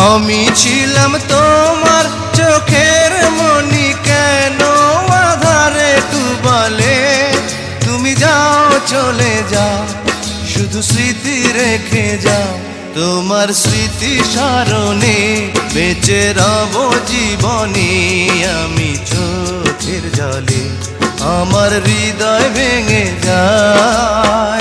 আমি ছিলাম তোমার চোখের মনি, কেন আধারে ডুবালে? তুমি যাও চলে যাও, শুধু স্মৃতি রেখে যাও। তোমার স্মৃতি স্মরণে বেঁচে রব জীবনে। আমি চোখের জলে আমার হৃদয় ভেঙে যায়।